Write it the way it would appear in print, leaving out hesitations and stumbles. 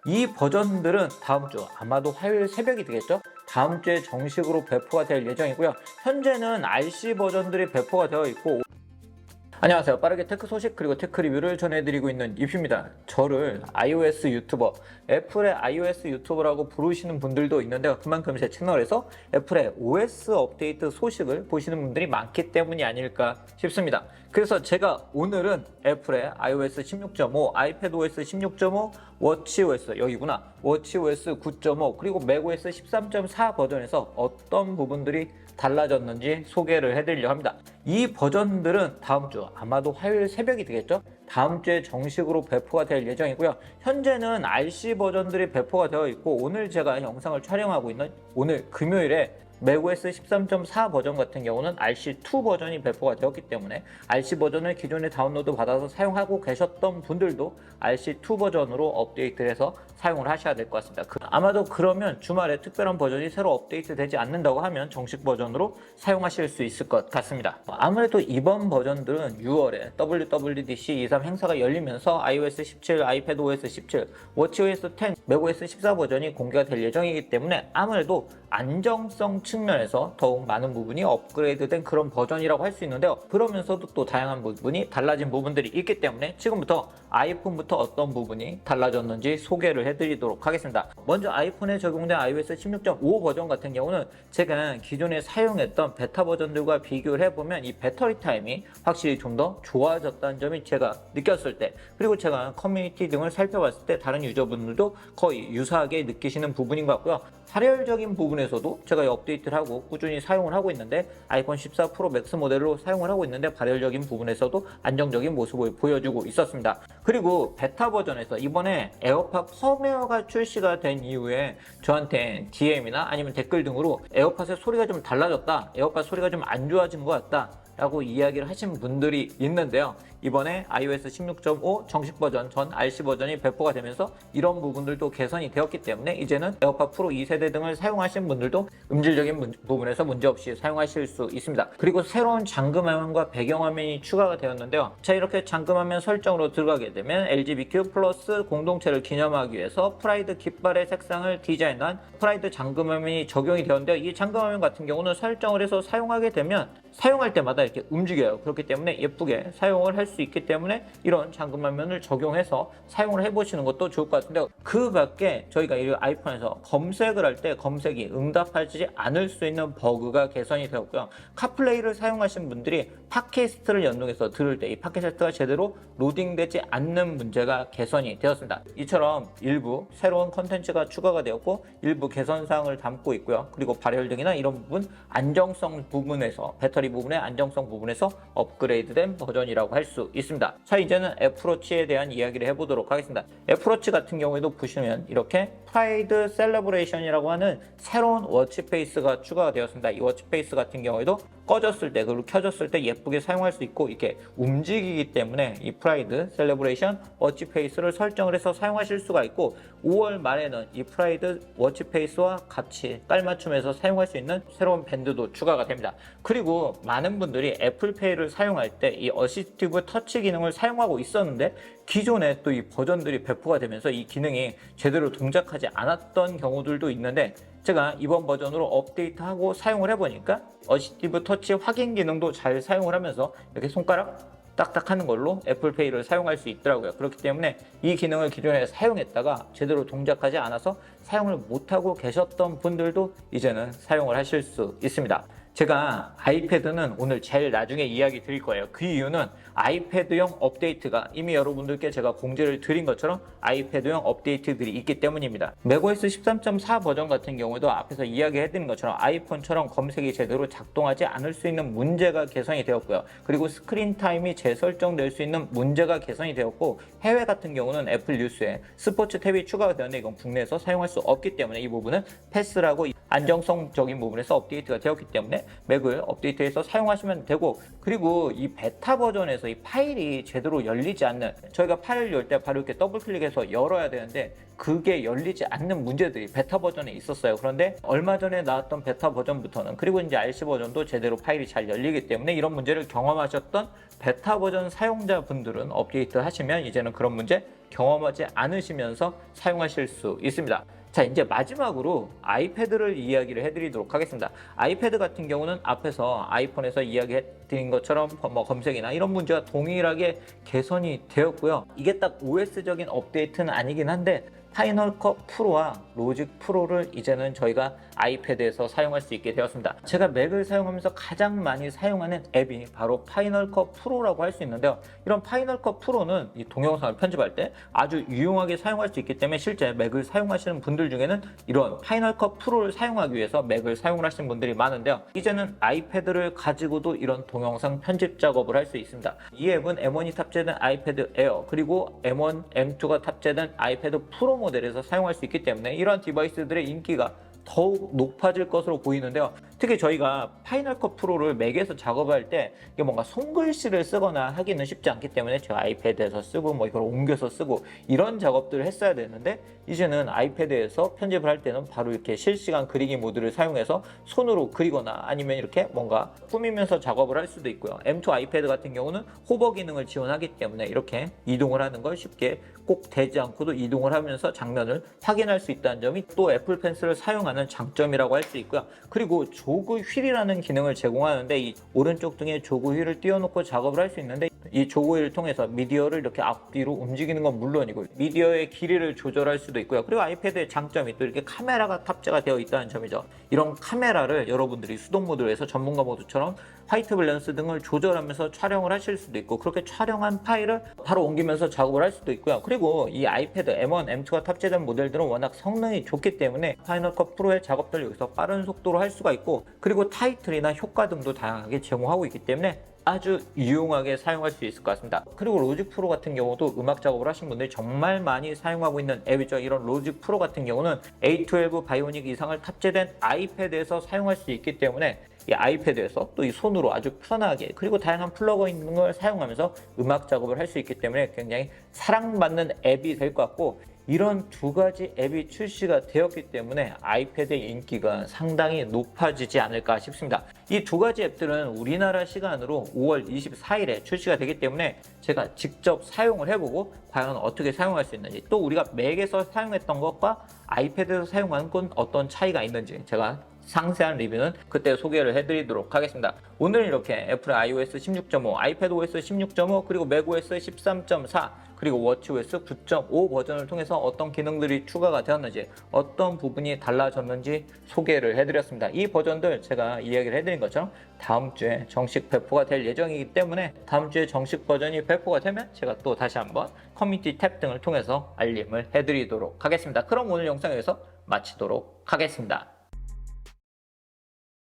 이 버전들은 다음 주 아마도 화요일 새벽이 되겠죠? 다음 주에 정식으로 배포가 될 예정이고요. 현재는 RC 버전들이 배포가 되어 있고, 안녕하세요. 빠르게 테크 소식 그리고 테크 리뷰를 전해드리고 있는 입입니다. 저를 iOS 유튜버, 애플의 iOS 유튜버라고 부르시는 분들도 있는데 그만큼 제 채널에서 애플의 OS 업데이트 소식을 보시는 분들이 많기 때문이 아닐까 싶습니다. 그래서 제가 오늘은 애플의 iOS 16.5, 아이패드OS 16.5, 워치OS 여기구나, 워치OS 9.5 그리고 macOS 13.4 버전에서 어떤 부분들이 달라졌는지 소개를 해드리려고 합니다. 이 버전들은 다음 주 아마도 화요일 새벽이 되겠죠? 다음 주에 정식으로 배포가 될 예정이고요. 현재는 RC 버전들이 배포가 되어 있고, 오늘 제가 영상을 촬영하고 있는 오늘 금요일에 macOS 13.4 버전 같은 경우는 RC2 버전이 배포가 되었기 때문에 RC 버전을 기존에 다운로드 받아서 사용하고 계셨던 분들도 RC2 버전으로 업데이트를 해서 사용을 하셔야 될 것 같습니다. 아마도 그러면 주말에 특별한 버전이 새로 업데이트 되지 않는다고 하면 정식 버전으로 사용하실 수 있을 것 같습니다. 아무래도 이번 버전들은 6월에 WWDC 23 행사가 열리면서 iOS 17, 아이패드OS 17, 워치OS 10, macOS 14 버전이 공개가 될 예정이기 때문에 아무래도 안정성 측면에서 더욱 많은 부분이 업그레이드된 그런 버전이라고 할 수 있는데요. 그러면서도 또 다양한 부분이 달라진 부분들이 있기 때문에 지금부터 아이폰부터 어떤 부분이 달라졌는지 소개를 해드리도록 하겠습니다. 먼저 아이폰에 적용된 iOS 16.5 버전 같은 경우는 제가 기존에 사용했던 베타 버전들과 비교를 해보면 이 배터리 타임이 확실히 좀 더 좋아졌다는 점이 제가 느꼈을 때, 그리고 제가 커뮤니티 등을 살펴봤을 때 다른 유저분들도 거의 유사하게 느끼시는 부분인 것 같고요. 발열적인 부분에서도 제가 업데이트를 하고 꾸준히 사용을 하고 있는데 아이폰 14 프로 맥스 모델로 사용을 하고 있는데 발열적인 부분에서도 안정적인 모습을 보여주고 있었습니다. 그리고 베타 버전에서 이번에 에어팟 펌웨어가 출시가 된 이후에 저한테 DM이나 아니면 댓글 등으로 에어팟의 소리가 좀 달라졌다, 에어팟 소리가 좀 안 좋아진 것 같다 라고 이야기를 하신 분들이 있는데요. 이번에 iOS 16.5 정식 버전 전 RC 버전이 배포가 되면서 이런 부분들도 개선이 되었기 때문에 이제는 에어팟 프로 2세대 등을 사용하신 분들도 음질적인 부분에서 문제없이 사용하실 수 있습니다. 그리고 새로운 잠금화면과 배경화면이 추가가 되었는데요. 자, 이렇게 잠금화면 설정으로 들어가게 되면 LGBTQ 플러스 공동체를 기념하기 위해서 프라이드 깃발의 색상을 디자인한 프라이드 잠금화면이 적용이 되었는데요. 이 잠금화면 같은 경우는 설정을 해서 사용하게 되면 사용할 때마다 이렇게 움직여요. 그렇기 때문에 예쁘게 사용을 할 수 있기 때문에 이런 잠금화면을 적용해서 사용을 해보시는 것도 좋을 것 같은데요. 그 밖에 저희가 이 아이폰에서 검색을 할 때 검색이 응답하지 않을 수 있는 버그가 개선이 되었고요. 카플레이를 사용하신 분들이 팟캐스트를 연동해서 들을 때 이 팟캐스트가 제대로 로딩되지 않는 문제가 개선이 되었습니다. 이처럼 일부 새로운 컨텐츠가 추가가 되었고 일부 개선사항을 담고 있고요. 그리고 발열 등이나 이런 부분 안정성 부분에서 배터리 부분의 안정성 부분에서 업그레이드된 버전이라고 할 수 있습니다. 자, 이제는 애플워치에 대한 이야기를 해보도록 하겠습니다. 애플워치 같은 경우에도 보시면 이렇게 프라이드 셀러브레이션이라고 하는 새로운 워치페이스가 추가가 되었습니다. 이 워치페이스 같은 경우에도 꺼졌을 때 그리고 켜졌을 때 예쁘게 사용할 수 있고 이렇게 움직이기 때문에 이 프라이드 셀러브레이션 워치페이스를 설정을 해서 사용하실 수가 있고, 5월 말에는 이 프라이드 워치페이스와 같이 깔맞춤해서 사용할 수 있는 새로운 밴드도 추가가 됩니다. 그리고 많은 분들이 애플페이를 사용할 때 이 어시스티브 터치 기능을 사용하고 있었는데 기존에 또 이 버전들이 배포가 되면서 이 기능이 제대로 동작하지 않았던 경우들도 있는데 제가 이번 버전으로 업데이트하고 사용을 해보니까 어시스티브 터치 확인 기능도 잘 사용을 하면서 이렇게 손가락 딱딱 하는 걸로 애플페이를 사용할 수 있더라고요. 그렇기 때문에 이 기능을 기존에 사용했다가 제대로 동작하지 않아서 사용을 못하고 계셨던 분들도 이제는 사용을 하실 수 있습니다. 제가 아이패드는 오늘 제일 나중에 이야기 드릴 거예요. 그 이유는 아이패드용 업데이트가 이미 여러분들께 제가 공지를 드린 것처럼 아이패드용 업데이트들이 있기 때문입니다. macOS 13.4 버전 같은 경우도 앞에서 이야기해드린 것처럼 아이폰처럼 검색이 제대로 작동하지 않을 수 있는 문제가 개선이 되었고요. 그리고 스크린 타임이 재설정될 수 있는 문제가 개선이 되었고, 해외 같은 경우는 애플 뉴스에 스포츠 탭이 추가가 되었는데 이건 국내에서 사용할 수 없기 때문에 이 부분은 패스라고 안정성적인 부분에서 업데이트가 되었기 때문에 맥을 업데이트해서 사용하시면 되고, 그리고 이 베타 버전에서 이 파일이 제대로 열리지 않는, 저희가 파일을 열 때 바로 이렇게 더블 클릭해서 열어야 되는데 그게 열리지 않는 문제들이 베타 버전에 있었어요. 그런데 얼마 전에 나왔던 베타 버전부터는, 그리고 이제 RC 버전도 제대로 파일이 잘 열리기 때문에 이런 문제를 경험하셨던 베타 버전 사용자분들은 업데이트 하시면 이제는 그런 문제 경험하지 않으시면서 사용하실 수 있습니다. 자, 이제 마지막으로 아이패드를 이야기를 해드리도록 하겠습니다. 아이패드 같은 경우는 앞에서 아이폰에서 이야기해드린 것처럼 검색이나 이런 문제와 동일하게 개선이 되었고요. 이게 딱 OS적인 업데이트는 아니긴 한데 파이널 컷 프로와 로직 프로를 이제는 저희가 아이패드에서 사용할 수 있게 되었습니다. 제가 맥을 사용하면서 가장 많이 사용하는 앱이 바로 파이널 컷 프로라고 할 수 있는데요. 이런 파이널 컷 프로는 이 동영상을 편집할 때 아주 유용하게 사용할 수 있기 때문에 실제 맥을 사용하시는 분들 중에는 이런 파이널 컷 프로를 사용하기 위해서 맥을 사용을 하시는 분들이 많은데요. 이제는 아이패드를 가지고도 이런 동영상 편집 작업을 할 수 있습니다. 이 앱은 M1이 탑재된 아이패드 에어 그리고 M1, M2가 탑재된 아이패드 프로 모델에서 사용할 수 있기 때문에 이러한 디바이스들의 인기가 더욱 높아질 것으로 보이는데요. 특히 저희가 파이널 컷 프로를 맥에서 작업할 때 이게 뭔가 손글씨를 쓰거나 하기는 쉽지 않기 때문에 제가 아이패드에서 쓰고 뭐 이걸 옮겨서 쓰고 이런 작업들을 했어야 되는데 이제는 아이패드에서 편집을 할 때는 바로 이렇게 실시간 그리기 모드를 사용해서 손으로 그리거나 아니면 이렇게 뭔가 꾸미면서 작업을 할 수도 있고요. M2 아이패드 같은 경우는 호버 기능을 지원하기 때문에 이렇게 이동을 하는 걸 쉽게 꼭 대지 않고도 이동을 하면서 장면을 확인할 수 있다는 점이 또 애플 펜슬을 사용하는 장점이라고 할 수 있고요. 그리고 조그 휠이라는 기능을 제공하는데 이 오른쪽 등에 조그 휠을 띄워놓고 작업을 할 수 있는데 이 조그 휠을 통해서 미디어를 이렇게 앞뒤로 움직이는 건 물론이고 미디어의 길이를 조절할 수도 있고요. 그리고 아이패드의 장점이 또 이렇게 카메라가 탑재가 되어 있다는 점이죠. 이런 카메라를 여러분들이 수동 모드로 해서 전문가 모드처럼 화이트 밸런스 등을 조절하면서 촬영을 하실 수도 있고 그렇게 촬영한 파일을 바로 옮기면서 작업을 할 수도 있고요. 그리고 이 아이패드 M1, M2가 탑재된 모델들은 워낙 성능이 좋기 때문에 파이널 컷 프로의 작업들을 여기서 빠른 속도로 할 수가 있고 그리고 타이틀이나 효과 등도 다양하게 제공하고 있기 때문에 아주 유용하게 사용할 수 있을 것 같습니다. 그리고 로직 프로 같은 경우도 음악 작업을 하신 분들이 정말 많이 사용하고 있는 앱이죠. 이런 로직 프로 같은 경우는 A12 바이오닉 이상을 탑재된 아이패드에서 사용할 수 있기 때문에 이 아이패드에서 또 이 손으로 아주 편하게 그리고 다양한 플러그인 걸 사용하면서 음악 작업을 할 수 있기 때문에 굉장히 사랑받는 앱이 될 것 같고 이런 두 가지 앱이 출시가 되었기 때문에 아이패드의 인기가 상당히 높아지지 않을까 싶습니다. 이 두 가지 앱들은 우리나라 시간으로 5월 24일에 출시가 되기 때문에 제가 직접 사용을 해보고 과연 어떻게 사용할 수 있는지 또 우리가 맥에서 사용했던 것과 아이패드에서 사용하는 건 어떤 차이가 있는지 제가 상세한 리뷰는 그때 소개를 해드리도록 하겠습니다. 오늘은 이렇게 애플의 iOS 16.5, 아이패드OS 16.5, 그리고 맥OS 13.4, 그리고 워치OS 9.5 버전을 통해서 어떤 기능들이 추가가 되었는지, 어떤 부분이 달라졌는지 소개를 해드렸습니다. 이 버전들 제가 이야기를 해드린 것처럼 다음 주에 정식 배포가 될 예정이기 때문에 다음 주에 정식 버전이 배포가 되면 제가 또 다시 한번 커뮤니티 탭 등을 통해서 알림을 해드리도록 하겠습니다. 그럼 오늘 영상 여기서 마치도록 하겠습니다.